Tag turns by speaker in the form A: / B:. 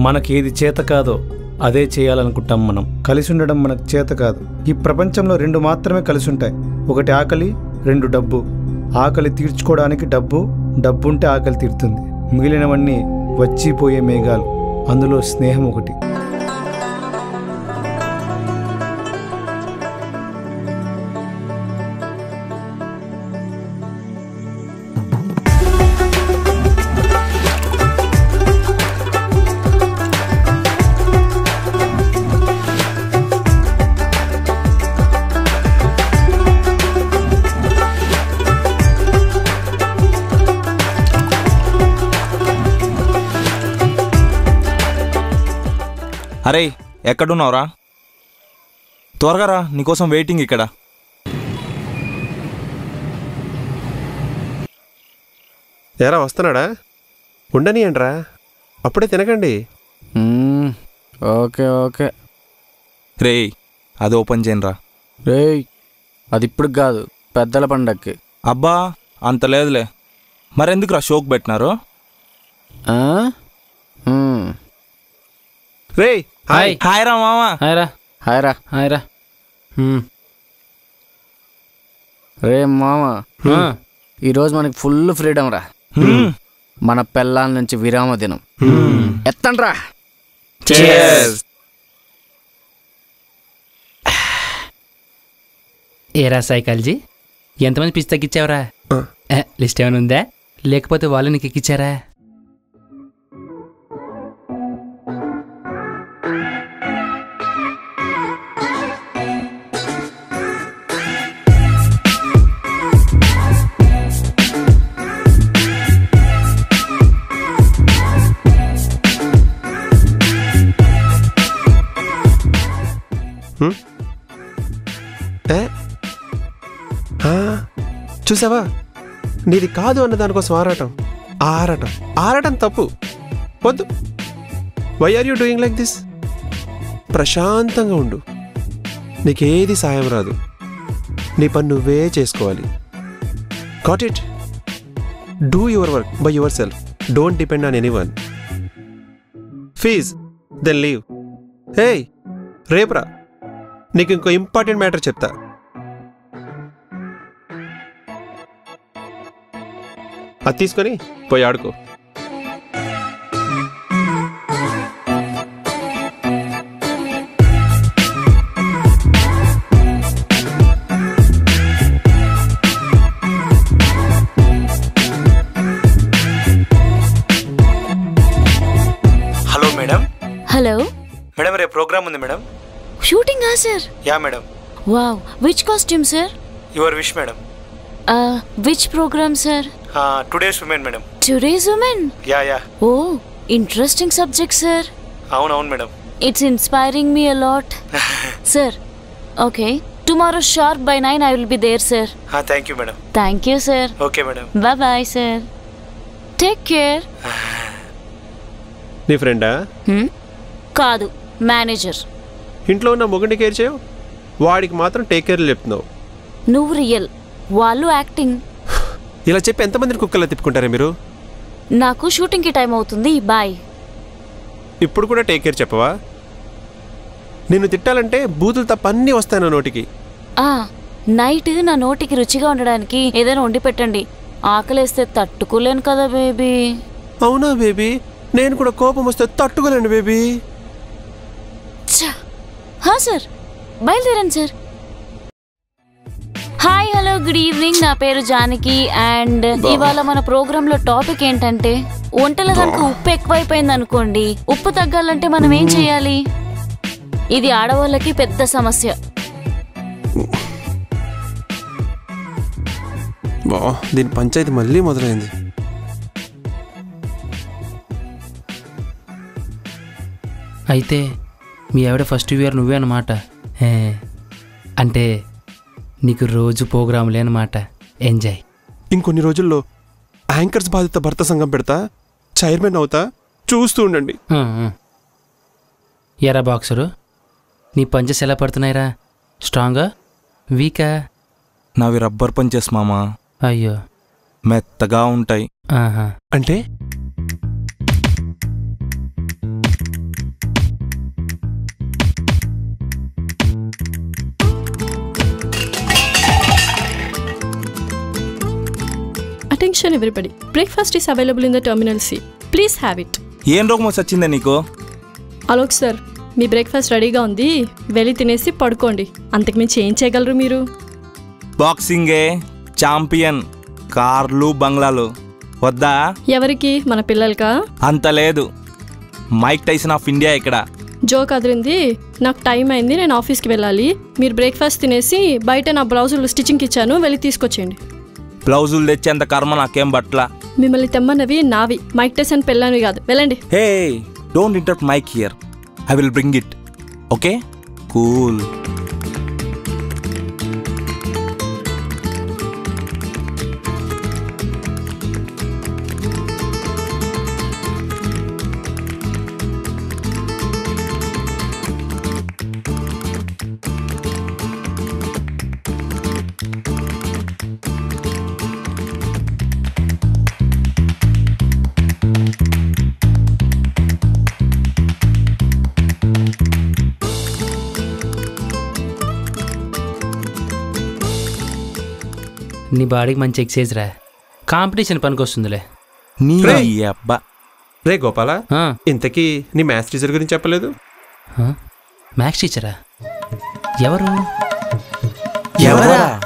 A: మనకేది చేత కాదో అదే చేయాలనుకుంటాం. మనం కలిసి ఉండడం మనకు చేత కాదు. ఈ ప్రపంచంలో రెండు మాత్రమే కలిసి ఉంటాయి. ఒకటి ఆకలి, రెండు డబ్బు. ఆకలి తీర్చుకోవడానికి డబ్బు, డబ్బు ఉంటే ఆకలి తీరుతుంది. మిగిలినవన్నీ వచ్చిపోయే మేఘాలు. అందులో స్నేహం ఒకటి.
B: అరే ఎక్కడున్నావురా? త్వరగా రా, నీకోసం వెయిటింగ్ ఇక్కడ.
C: ఎరా వస్తున్నాడా? ఉండనియండ్రా, అప్పుడే తినకండి.
D: Okay okay.
B: రేయ్ అది ఓపెన్ చేయనురా.
D: రేయ్ అది ఇప్పుడు కాదు, పెద్దల పండక్కి.
B: అబ్బా అంత లేదులే. మరెందుకురా షోక్ పెట్టినారు?
C: రేయ్
D: హాయ్.
B: హాయ్ రా మామా.
D: హాయ్ రా. హాయ్ రా. హాయ్ రా. రే మామా, ఈరోజు మనకి ఫుల్ ఫ్రీడమ్ రా. మన పెళ్ళాల నుంచి విరామ దినం. ఎత్తండ్రా.
E: ఏరా సైకాలజీ, ఎంతమంది పిచ్చి తగ్గించావరా? లిస్ట్ ఏమైనా ఉందా, లేకపోతే వాళ్ళు నీకు ఎక్కిచ్చారా?
C: చూసావా, నీది కాదు అన్న దానికోసం ఆరాటం ఆరాటం ఆరాటం తప్పు. వద్దు. Why are you doing like this? ప్రశాంతంగా ఉండు. నీకేది సాయం రాదు. నీ పని నువ్వే చేసుకోవాలి. Got it? Do your work by yourself. Don't depend on anyone. Fees then leave. Hey రేపురా, నీకు ఇంకో ఇంపార్టెంట్ మ్యాటర్ చెప్తా. అది తీసుకొని పోయి ఆడుకో.
A: Hello madam.
F: హలో
A: మేడం, రేపు ప్రోగ్రామ్ ఉంది మేడం.
F: షూటింగా sir?
A: Yeah madam.
F: Wow, which costume sir?
A: Your wish madam.
F: Which program sir?
A: Today's women madam.
F: Today's women?
A: Yeah yeah.
F: Oh, interesting subject sir.
A: అవునవును madam.
F: It's inspiring me a lot sir. Okay, tomorrow sharp by 9 I will be there sir.
A: Thank you madam.
F: Thank you sir.
A: Okay madam.
F: Bye bye sir. Take care.
C: నీ ఫ్రెండా?
F: కాదు, manager.
C: ఇంట్లో ఉన్న మొగుడిని care చేయవు, వాడికి మాత్రం take care చెప్తున్నావు.
F: నువ్వు రియల్, వాళ్ళు యాక్టింగ్.
C: ఇలా చెప్పి ఎంతమందిని కుక్కలా తిప్పుకుంటారా మీరు?
F: నాకు షూటింగ్కి టైం అవుతుంది, బాయ్.
C: ఇప్పుడు కూడా టేక్ కేర్ చెప్పవా? నిన్ను తిట్టాలంటే బూతులు తప్ప అన్నీ వస్తాయి నా నోటికి.
F: నైట్ నా నోటికి రుచిగా ఉండడానికి ఏదైనా వండి పెట్టండి. ఆకలేస్తే తట్టుకోలేను కదా బేబీ.
C: అవునా బేబీ? నేను కూడా కోపం వస్తే తట్టుకోలేను బేబీ.
F: సార్ బయలుదేరండి sir. Hi hello good evening, నా పేరు జానకి. అండ్ ఇవాళ మన ప్రోగ్రామ్ లో టాపిక్ ఏంటంటే, వంటల కనుక ఉప్పు ఎక్కువైపోయింది అనుకోండి, ఉప్పు తగ్గాలంటే మనం ఏం చేయాలి? ఇది ఆడవాళ్ళకి పెద్ద సమస్య.
C: దీని పంచాయతీ మళ్ళీ మొదలైంది.
E: అయితే మీ ఆవిడ ఫస్ట్ ఇయర్ నువ్వే అన్నమాట. అంటే నీకు రోజు ప్రోగ్రాంలే అన్నమాట. ఎంజాయ్.
C: ఇంకొన్ని రోజుల్లో యాంకర్స్ బాధిత భర్త సంఘం పెడతా, చైర్మన్ అవుతా, చూస్తూ ఉండండి.
E: ఎరా బాక్సరు, నీ పంచెస్ ఎలా పడుతున్నాయిరా? స్ట్రాంగా, వీకా?
B: నావి రబ్బర్ పంచెస్ మామా.
E: అయ్యో,
B: మెత్తగా ఉంటాయి.
C: అంటే
G: attention everybody, breakfast is available in the terminal C, please have it.
B: ఏం రోగం వచ్చిందే నీకు?
G: అలోక్ సార్, మీ బ్రేక్ఫాస్ట్ రెడీగా ఉంది, వెళ్ళి తినేసి పడుకోండి. అంతకుమించి ఏం చేయగలరు మీరు?
B: బాక్సింగే ఛాంపియన్, కార్లు బంగ్లాలు వద్దా?
G: ఎవరికి? మన పిల్లలకా?
B: అంత లేదు, మైక్ టైసన్ ఆఫ్ ఇండియా ఇక్కడ.
G: జోక్ అదిరింది. నాకు టైం అయింది, నేను ఆఫీస్కి వెళ్ళాలి. మీరు బ్రేక్ఫాస్ట్ తినేసి బయట నా బ్లౌజులు స్టిచ్చింగ్కి ఇచ్చాను, వెళ్ళి తీసుకొచ్చేయండి.
B: బ్లౌజులు తెచ్చేంత కర్మ నాకేం బట్ల.
G: మిమ్మల్ని తెమ్మన్నవి నావి, మైక్ టైసన్ పెళ్ళానివి కాదు. వెళ్ళండి.
B: Hey, don't interrupt mike here, I will bring it. Okay, cool.
E: నీ బాడీకి మంచి ఎక్సైజ్ రా, కాంపిటీషన్ పనికి వస్తుందిలే.
B: నీ
C: రేయ్.
B: అబ్బా.
C: రే గోపాల,
E: ఆ,
C: ఇంతకీ నీ మ్యాథ్స్ టీచర్ గురించి చెప్పలేదు?
E: ఆ? మ్యాథ్స్ టీచరా? ఎవరు?
B: ఎవరా?